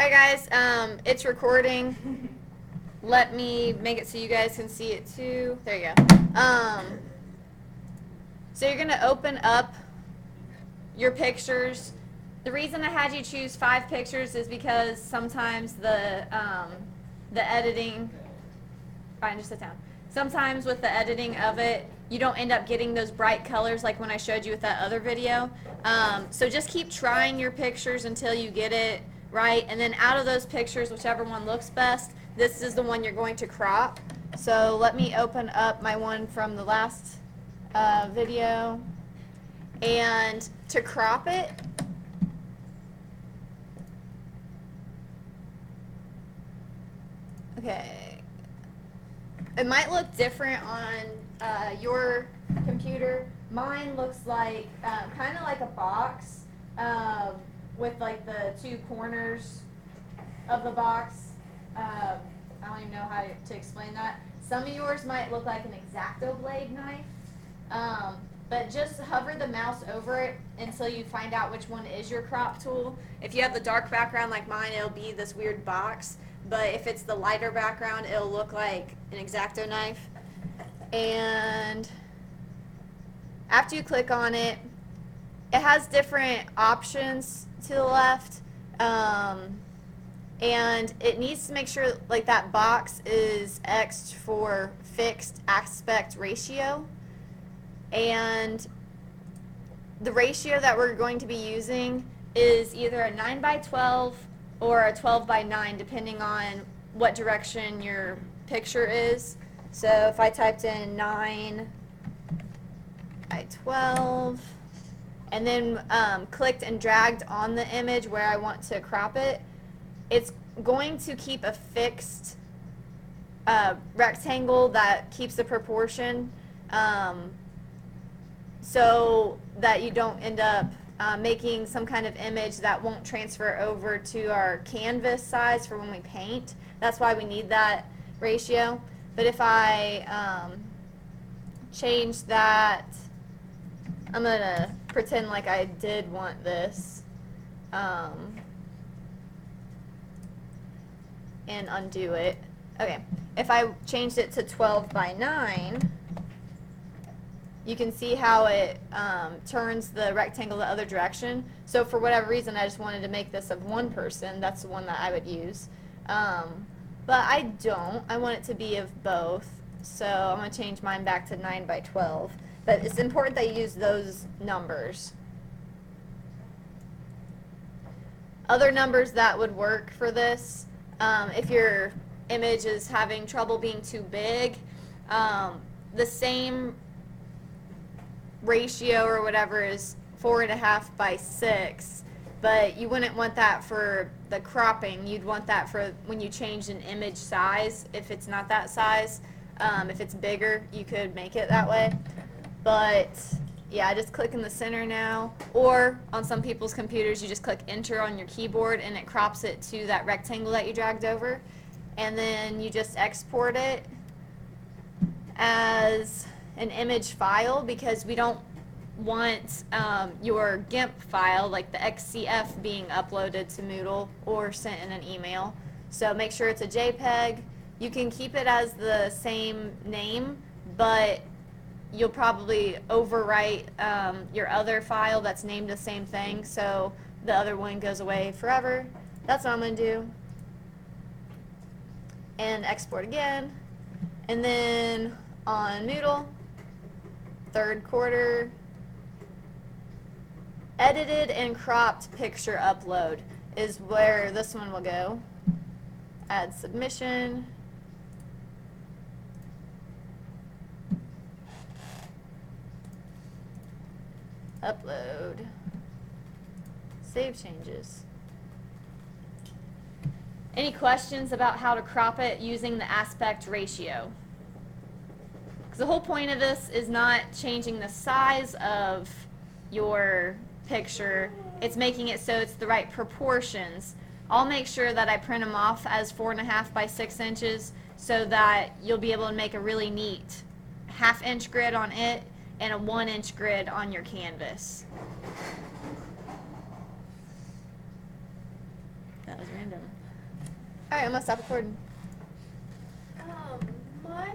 Alright guys, it's recording. Let me make it so you guys can see it too. There you go. So you're gonna open up your pictures. The reason I had you choose 5 pictures is because sometimes the editing, fine, just sit down. Sometimes with the editing of it, you don't end up getting those bright colors like when I showed you with that other video. So just keep trying your pictures until you get it right, and then out of those pictures, whichever one looks best, this is the one you're going to crop. So let me open up my one from the last video, and to crop it, okay, it might look different on your computer. Mine looks like kind of like a box with like the 2 corners of the box. I don't even know how to explain that. Some of yours might look like an X-Acto blade knife, but just hover the mouse over it until you find out which one is your crop tool. If you have the dark background like mine, it'll be this weird box, but if it's the lighter background, it'll look like an X-Acto knife. And after you click on it, it has different options to the left, and it needs to make sure like that box is X'd for fixed aspect ratio, and the ratio that we're going to be using is either a 9:12 or a 12:9, depending on what direction your picture is. So if I typed in 9:12 and then clicked and dragged on the image where I want to crop it, it's going to keep a fixed rectangle that keeps the proportion, so that you don't end up making some kind of image that won't transfer over to our canvas size for when we paint. That's why we need that ratio. But if I change that, I'm going to pretend like I did want this, and undo it. Okay, if I changed it to 12:9, you can see how it turns the rectangle the other direction. So for whatever reason, I just wanted to make this of one person. That's the one that I would use. But I don't. I want it to be of both. So I'm going to change mine back to 9:12. But it's important that you use those numbers. Other numbers that would work for this, if your image is having trouble being too big, the same ratio or whatever is 4.5 by 6, but you wouldn't want that for the cropping. You'd want that for when you change an image size. If it's not that size, if it's bigger, you could make it that way. But yeah, I just click in the center now, or on some people's computers you just click enter on your keyboard and it crops it to that rectangle that you dragged over, and then you just export it as an image file, because we don't want your GIMP file, like the XCF, being uploaded to Moodle or sent in an email. So make sure it's a JPEG. You can keep it as the same name, but you'll probably overwrite your other file that's named the same thing, so the other one goes away forever. That's what I'm going to do. And export again. And then on Moodle, 3rd quarter, edited and cropped picture upload is where this one will go. Add submission. Upload. Save changes. Any questions about how to crop it using the aspect ratio? Because the whole point of this is not changing the size of your picture, it's making it so it's the right proportions. I'll make sure that I print them off as 4.5 by 6 inches so that you'll be able to make a really neat 1/2 inch grid on it and a 1 inch grid on your canvas. That was random. Alright, I'm gonna stop recording. My